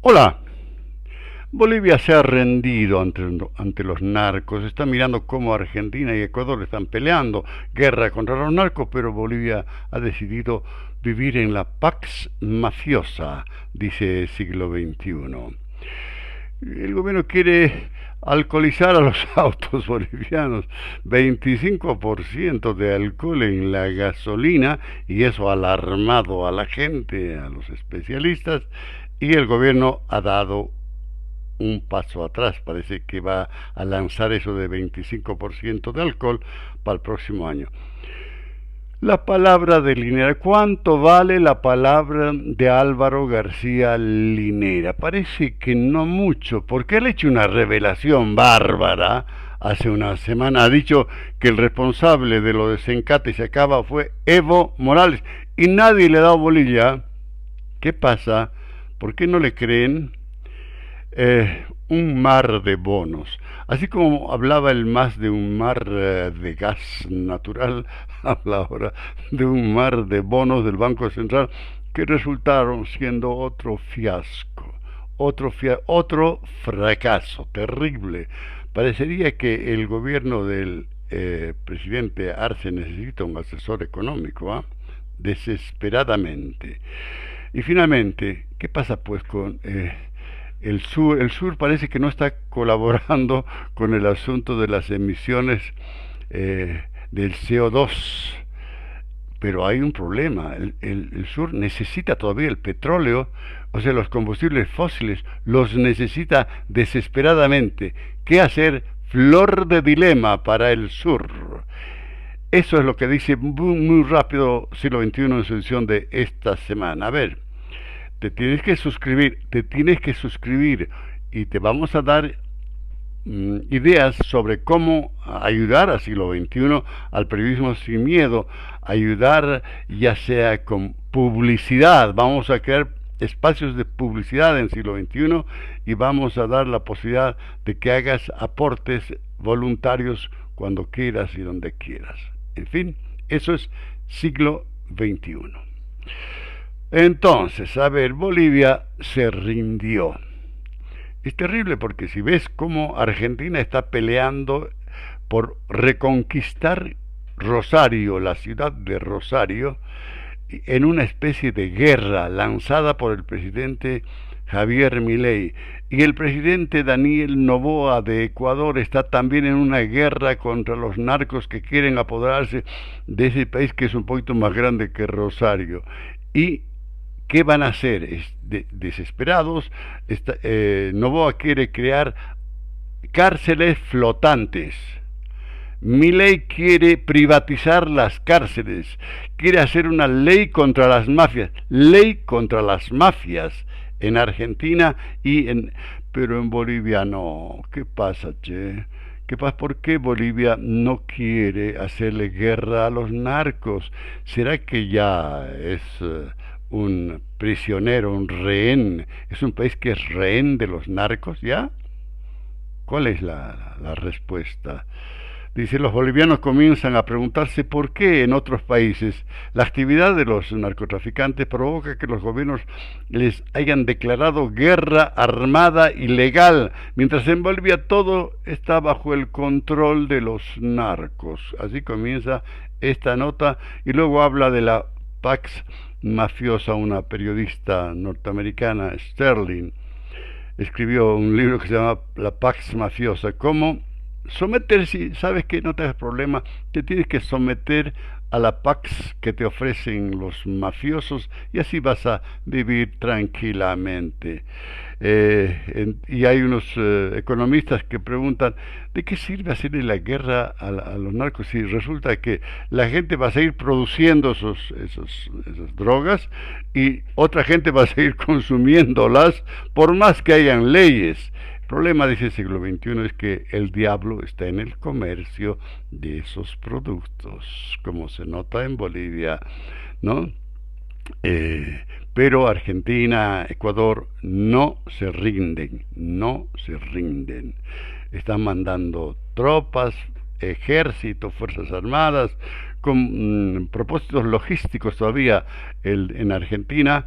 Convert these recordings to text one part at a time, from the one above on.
Hola. Bolivia se ha rendido ante los narcos, está mirando cómo Argentina y Ecuador están peleando guerra contra los narcos, pero Bolivia ha decidido vivir en la pax mafiosa, dice siglo XXI. El gobierno quiere alcoholizar a los autos bolivianos, 25% de alcohol en la gasolina, y eso ha alarmado a la gente, a los especialistas, y el gobierno ha dado un paso atrás. Parece que va a lanzar eso de 25% de alcohol para el próximo año. La palabra de Linera. ¿Cuánto vale la palabra de Álvaro García Linera? Parece que no mucho, porque él ha hecho una revelación bárbara. Hace una semana ha dicho que el responsable de lo de Sencate y se acaba fue Evo Morales y nadie le ha dado bolilla. ¿Qué pasa? ¿Por qué no le creen? Un mar de bonos. Así como hablaba el MAS de un mar de gas natural, habla ahora de un mar de bonos del Banco Central que resultaron siendo otro fiasco, otro fracaso terrible. Parecería que el gobierno del presidente Arce necesita un asesor económico, ¿eh? Desesperadamente. Y finalmente, ¿qué pasa pues con el sur parece que no está colaborando con el asunto de las emisiones del CO2, pero hay un problema. El sur necesita todavía el petróleo, o sea, los combustibles fósiles, los necesita desesperadamente. ¿Qué hacer? Flor de dilema para el sur. Eso es lo que dice muy rápido siglo XXI en su edición de esta semana. A ver, te tienes que suscribir y te vamos a dar ideas sobre cómo ayudar a siglo XXI al periodismo sin miedo, ayudar ya sea con publicidad. Vamos a crear espacios de publicidad en siglo XXI y vamos a dar la posibilidad de que hagas aportes voluntarios cuando quieras y donde quieras. En fin, eso es siglo XXI. Entonces, a ver, Bolivia se rindió. Es terrible porque si ves cómo Argentina está peleando por reconquistar Rosario, la ciudad de Rosario, en una especie de guerra lanzada por el presidente Javier Milei. Y el presidente Daniel Noboa de Ecuador está también en una guerra contra los narcos que quieren apoderarse de ese país que es un poquito más grande que Rosario. Y ¿qué van a hacer? Desesperados. Noboa quiere crear cárceles flotantes. Milei quiere privatizar las cárceles, quiere hacer una ley contra las mafias en Argentina pero en Bolivia no. ¿Qué pasa, che? ¿Qué pasa? ¿Por qué Bolivia no quiere hacerle guerra a los narcos? ¿Será que ya es un prisionero, un rehén? ¿Es un país que es rehén de los narcos ya? ¿Cuál es la respuesta? Dice, los bolivianos comienzan a preguntarse por qué en otros países la actividad de los narcotraficantes provoca que los gobiernos les hayan declarado guerra armada ilegal, mientras en Bolivia todo está bajo el control de los narcos. Así comienza esta nota y luego habla de la Pax mafiosa. Una periodista norteamericana, Sterling, escribió un libro que se llama La Pax mafiosa. ¿Cómo someterse? Sabes que no te hagas problema, te tienes que someter a la pax que te ofrecen los mafiosos y así vas a vivir tranquilamente. Y hay unos economistas que preguntan ¿de qué sirve hacerle la guerra a los narcos si resulta que la gente va a seguir produciendo esas drogas y otra gente va a seguir consumiéndolas por más que hayan leyes? El problema, dice el siglo XXI, es que el diablo está en el comercio de esos productos, como se nota en Bolivia, ¿no? Pero Argentina, Ecuador no se rinden, no se rinden. Están mandando tropas, ejército, fuerzas armadas, con propósitos logísticos todavía en Argentina,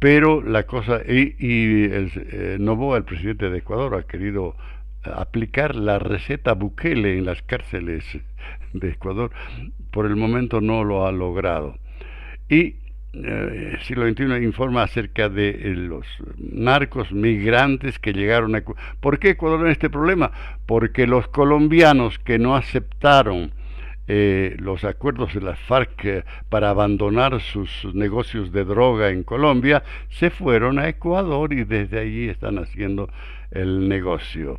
pero la cosa, Noboa, el presidente de Ecuador, ha querido aplicar la receta Bukele en las cárceles de Ecuador. Por el momento no lo ha logrado. Y Siglo XXI informa acerca de los narcos migrantes que llegaron a Ecuador. ¿Por qué Ecuador en este problema? Porque los colombianos que no aceptaron los acuerdos de las FARC para abandonar sus negocios de droga en Colombia, se fueron a Ecuador y desde allí están haciendo el negocio.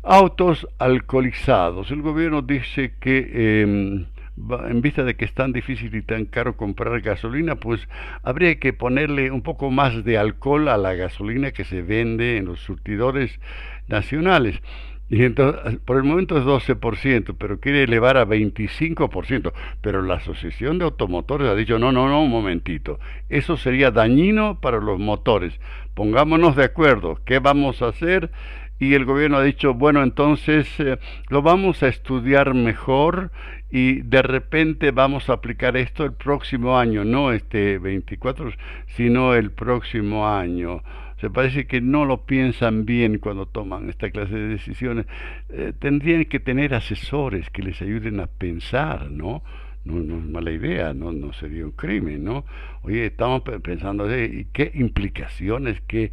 Autos alcoholizados. El gobierno dice que en vista de que es tan difícil y tan caro comprar gasolina, pues habría que ponerle un poco más de alcohol a la gasolina que se vende en los surtidores nacionales. Y entonces, por el momento es 12%, pero quiere elevar a 25%. Pero la Asociación de Automotores ha dicho, no, un momentito. Eso sería dañino para los motores. Pongámonos de acuerdo. ¿Qué vamos a hacer? Y el gobierno ha dicho, bueno, entonces lo vamos a estudiar mejor y de repente vamos a aplicar esto el próximo año, no este 24, sino el próximo año. Se parece que no lo piensan bien cuando toman esta clase de decisiones. Tendrían que tener asesores que les ayuden a pensar, ¿no? No es mala idea, no sería un crimen, ¿no? Oye, estamos pensando, ¿qué implicaciones, qué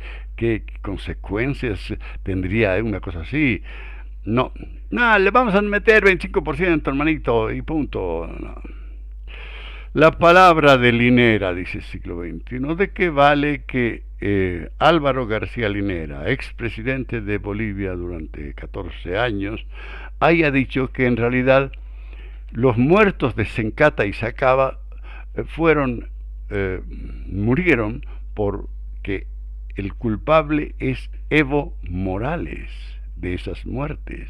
consecuencias tendría una cosa así? No, le vamos a meter 25%, hermanito, y punto. No. La palabra de Linera, dice Siglo XXI. ¿De qué vale que Álvaro García Linera, expresidente de Bolivia durante 14 años, haya dicho que en realidad los muertos de Sencata y Sacaba murieron porque el culpable es Evo Morales de esas muertes?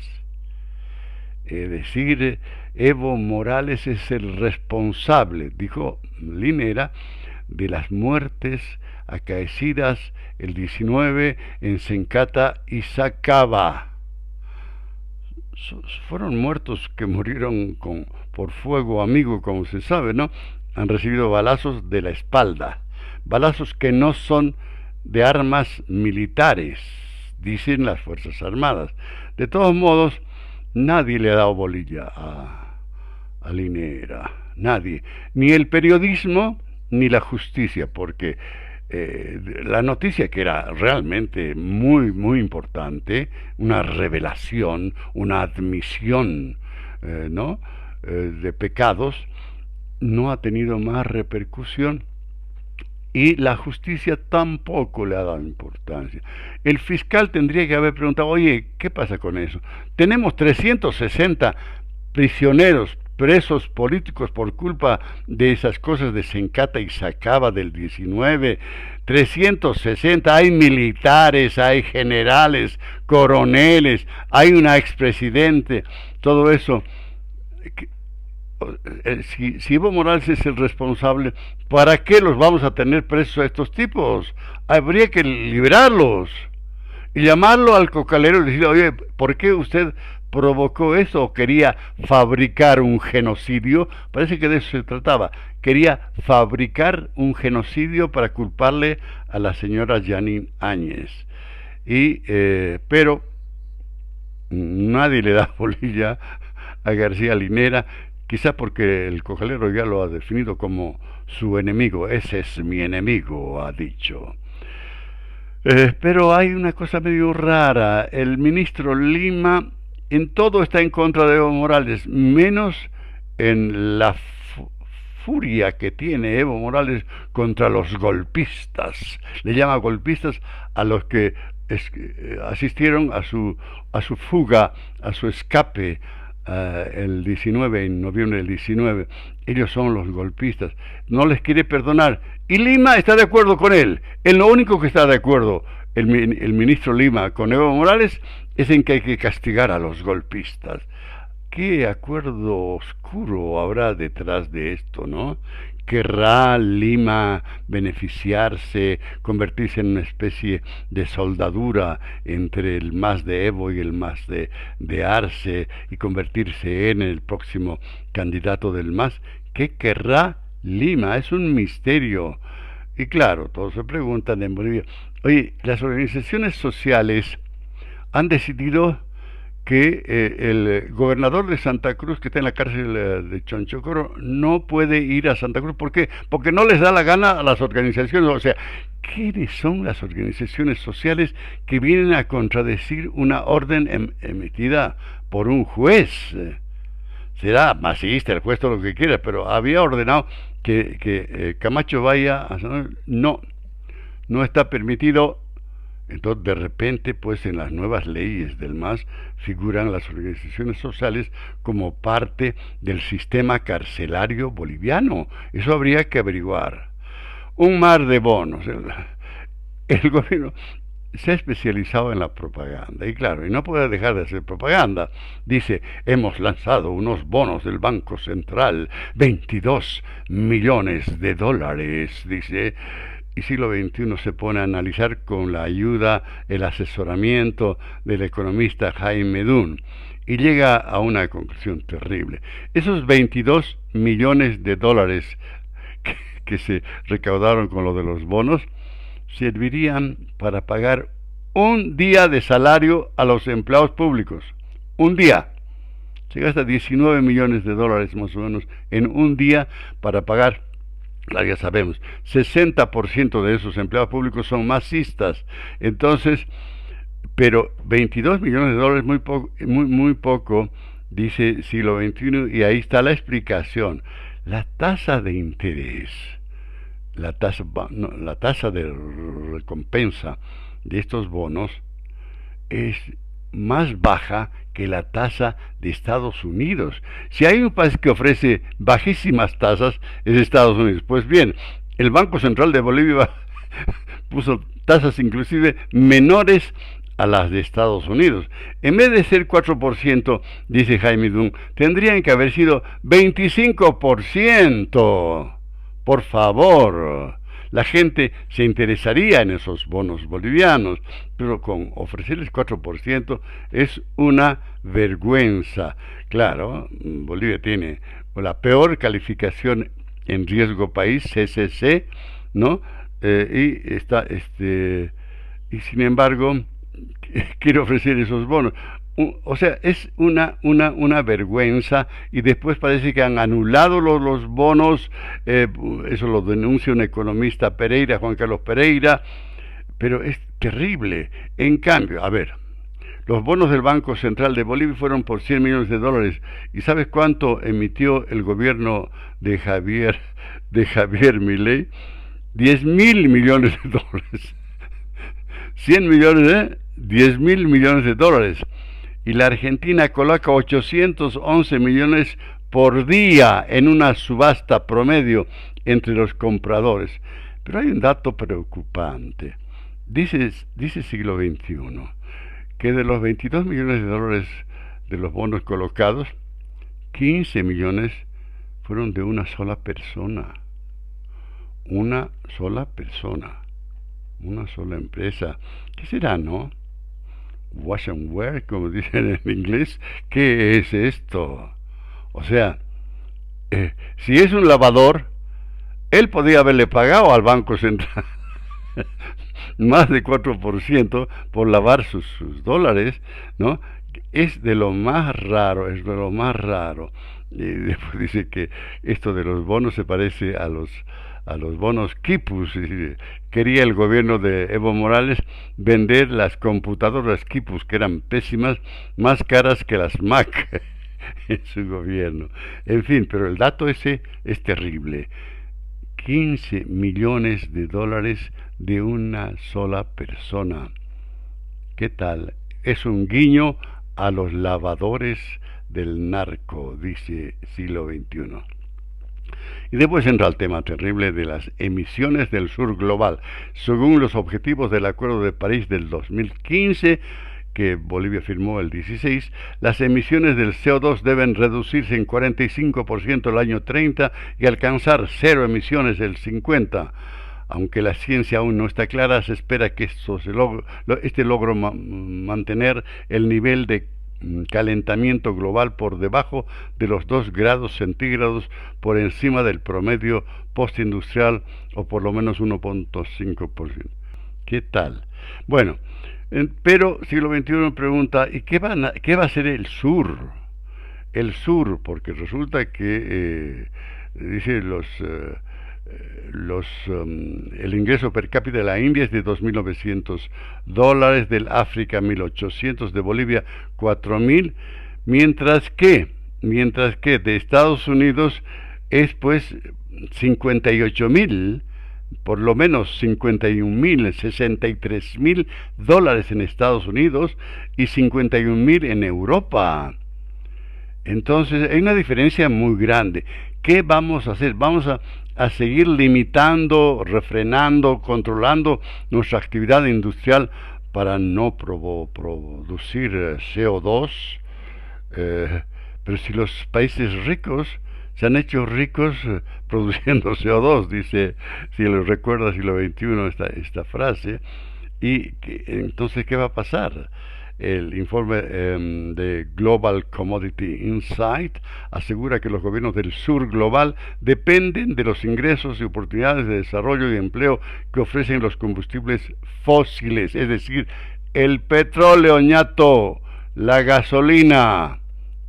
Es decir, Evo Morales es el responsable, dijo Linera, de las muertes acaecidas el 19 en Sencata y Sacaba. Fueron muertos que murieron por fuego amigo, como se sabe, ¿no? Han recibido balazos de la espalda, balazos que no son de armas militares, dicen las Fuerzas Armadas. De todos modos, nadie le ha dado bolilla a Linera, nadie, ni el periodismo ni la justicia, porque la noticia, que era realmente muy, muy importante, una revelación, una admisión, ¿no? De pecados, no ha tenido más repercusión y la justicia tampoco le ha dado importancia. El fiscal tendría que haber preguntado, oye, ¿qué pasa con eso? Tenemos 360 prisioneros, presos políticos por culpa de esas cosas de Sencata y Sacaba del 19, 360, hay militares, hay generales, coroneles, hay una expresidente, todo eso. Si Evo Morales es el responsable, ¿para qué los vamos a tener presos a estos tipos? Habría que liberarlos y llamarlo al cocalero y decirle, oye, ¿por qué usted provocó eso? ¿O quería fabricar un genocidio? Parece que de eso se trataba. Quería fabricar un genocidio para culparle a la señora Janine Áñez. Pero nadie le da bolilla a García Linera, quizá porque el cocalero ya lo ha definido como su enemigo. Ese es mi enemigo, ha dicho. Pero hay una cosa medio rara. El ministro Lima en todo está en contra de Evo Morales, menos en la furia que tiene Evo Morales contra los golpistas. Le llama golpistas a los que asistieron a su fuga, a su escape, el 19, en noviembre del 19. Ellos son los golpistas. No les quiere perdonar. Y Lima está de acuerdo con él. En lo único que está de acuerdo el ministro Lima con Evo Morales es en que hay que castigar a los golpistas. ¿Qué acuerdo oscuro habrá detrás de esto, no? ¿Querrá Lima beneficiarse, convertirse en una especie de soldadura entre el MAS de Evo y el MAS de Arce y convertirse en el próximo candidato del MAS? ¿Qué querrá Lima? Es un misterio. Y claro, todos se preguntan en Bolivia, oye, las organizaciones sociales han decidido que el gobernador de Santa Cruz, que está en la cárcel de Chonchocoro, no puede ir a Santa Cruz. ¿Por qué? Porque no les da la gana a las organizaciones. O sea, ¿quiénes son las organizaciones sociales que vienen a contradecir una orden emitida por un juez? Será masista el juez, todo lo que quiera, pero había ordenado que Camacho vaya a... No, no está permitido. Entonces, de repente, pues en las nuevas leyes del MAS figuran las organizaciones sociales como parte del sistema carcelario boliviano. Eso habría que averiguar. Un mar de bonos. El gobierno se ha especializado en la propaganda y claro, y no puede dejar de hacer propaganda. Dice, hemos lanzado unos bonos del Banco Central, 22 millones de dólares, dice. Y siglo XXI se pone a analizar con la ayuda, el asesoramiento del economista Jaime Dunn y llega a una conclusión terrible. Esos 22 millones de dólares que se recaudaron con lo de los bonos servirían para pagar un día de salario a los empleados públicos. Un día. Se gasta 19 millones de dólares más o menos en un día para pagar. Claro, ya sabemos, 60% de esos empleados públicos son masistas. Entonces, pero 22 millones de dólares muy poco, dice siglo XXI, y ahí está la explicación. La tasa de interés, la tasa de recompensa de estos bonos es más baja que la tasa de Estados Unidos. Si hay un país que ofrece bajísimas tasas, es Estados Unidos. Pues bien, el Banco Central de Bolivia puso tasas inclusive menores a las de Estados Unidos. En vez de ser 4%, dice Jaime Dunn, tendrían que haber sido 25%. Por favor. La gente se interesaría en esos bonos bolivianos, pero con ofrecerles 4% es una vergüenza. Claro, Bolivia tiene la peor calificación en riesgo país, CCC, ¿no? Y sin embargo quiere ofrecer esos bonos. O sea, es una vergüenza y después parece que han anulado los bonos, eso lo denuncia un economista Pereira, Juan Carlos Pereira, pero es terrible. En cambio, a ver, los bonos del Banco Central de Bolivia fueron por 100 millones de dólares. ¿Y sabes cuánto emitió el gobierno de Javier Milei? 10.000 millones de dólares. 100 millones, 10.000 millones de dólares. Y la Argentina coloca 811 millones por día en una subasta promedio entre los compradores. Pero hay un dato preocupante. Dice siglo XXI que de los 22 millones de dólares de los bonos colocados, 15 millones fueron de una sola persona. Una sola persona. Una sola empresa. ¿Qué será, no? Wash and wear, como dicen en inglés. ¿Qué es esto? O sea, si es un lavador, él podría haberle pagado al Banco Central más de 4% por lavar sus dólares, ¿no? Es de lo más raro, es de lo más raro. Y después dice que esto de los bonos se parece a los bonos Quipus. Quería el gobierno de Evo Morales vender las computadoras Quipus, que eran pésimas, más caras que las Mac en su gobierno. En fin, pero el dato ese es terrible. 15 millones de dólares de una sola persona. ¿Qué tal? Es un guiño a los lavadores del narco, dice siglo XXI. Y después entra el tema terrible de las emisiones del sur global. Según los objetivos del Acuerdo de París del 2015, que Bolivia firmó el 16, las emisiones del CO2 deben reducirse en 45% el año 30 y alcanzar cero emisiones el 50. Aunque la ciencia aún no está clara, se espera que este logro mantener el nivel de calentamiento global por debajo de los 2 grados centígrados por encima del promedio postindustrial o por lo menos 1,5%. ¿Qué tal? Bueno, pero siglo XXI pregunta, ¿y qué va a hacer el sur? El sur, porque resulta que, dice el ingreso per cápita de la India es de $2.900, del África 1.800, de Bolivia 4.000, mientras que de Estados Unidos es pues 58.000, por lo menos 51.000, $63.000 en Estados Unidos y 51.000 en Europa. Entonces hay una diferencia muy grande. ¿Qué vamos a hacer? Vamos a seguir limitando, refrenando, controlando nuestra actividad industrial para no producir CO2. Pero si los países ricos se han hecho ricos produciendo CO2, dice, si lo recuerda siglo XXI esta frase, y entonces ¿qué va a pasar? El informe de Global Commodity Insight asegura que los gobiernos del sur global dependen de los ingresos y oportunidades de desarrollo y empleo que ofrecen los combustibles fósiles, es decir, el petróleo, ñato, la gasolina,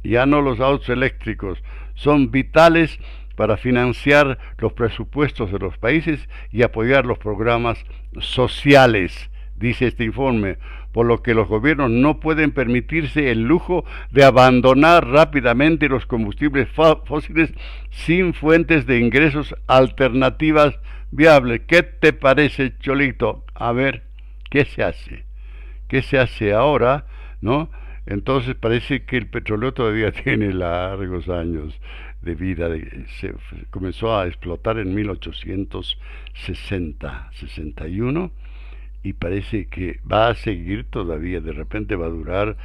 ya no los autos eléctricos, son vitales para financiar los presupuestos de los países y apoyar los programas sociales, dice este informe, por lo que los gobiernos no pueden permitirse el lujo de abandonar rápidamente los combustibles fósiles sin fuentes de ingresos alternativas viables. ¿Qué te parece, Cholito? A ver, ¿qué se hace? ¿Qué se hace ahora? ¿No? Entonces parece que el petróleo todavía tiene largos años de vida. Se comenzó a explotar en 1861 y parece que va a seguir todavía, de repente va a durar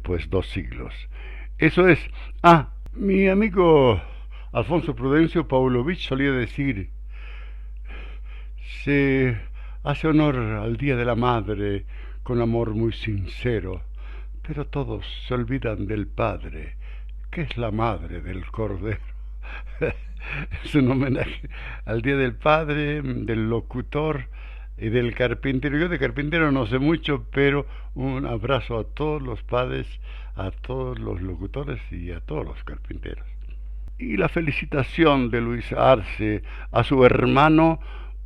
pues 2 siglos. Eso es. Mi amigo Alfonso Prudencio Pavlovich solía decir, se hace honor al Día de la Madre con amor muy sincero, pero todos se olvidan del Padre, que es la madre del Cordero. Es un homenaje al Día del Padre, del locutor y del carpintero. Yo de carpintero no sé mucho, pero un abrazo a todos los padres, a todos los locutores y a todos los carpinteros. Y la felicitación de Luis Arce a su hermano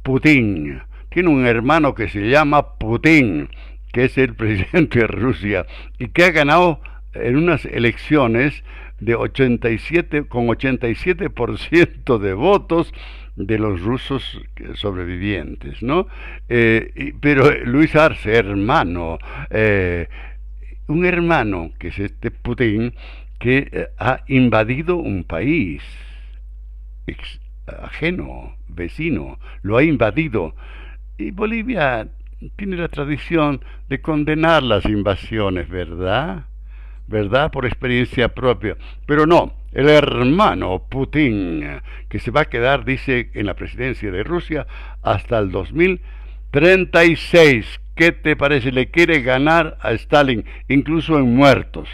Putin. Tiene un hermano que se llama Putin, que es el presidente de Rusia y que ha ganado en unas elecciones de 87% de votos de los rusos sobrevivientes, ¿no? Pero Luis Arce, hermano, un hermano que es este Putin, que ha invadido un país ajeno, vecino, lo ha invadido, y Bolivia tiene la tradición de condenar las invasiones, ¿verdad? Por experiencia propia, pero no, el hermano Putin, que se va a quedar, dice, en la presidencia de Rusia hasta el 2036. ¿Qué te parece? Le quiere ganar a Stalin, incluso en muertos.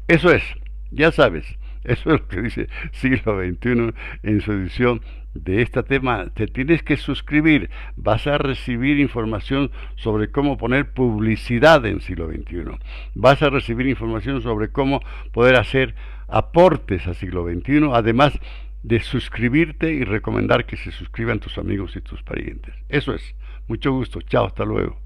Eso es, ya sabes, eso es lo que dice Siglo XXI en su edición de este tema. Te tienes que suscribir, vas a recibir información sobre cómo poner publicidad en Siglo XXI, vas a recibir información sobre cómo poder hacer aportes a Siglo XXI, además de suscribirte y recomendar que se suscriban tus amigos y tus parientes. Eso es, mucho gusto, chao, hasta luego.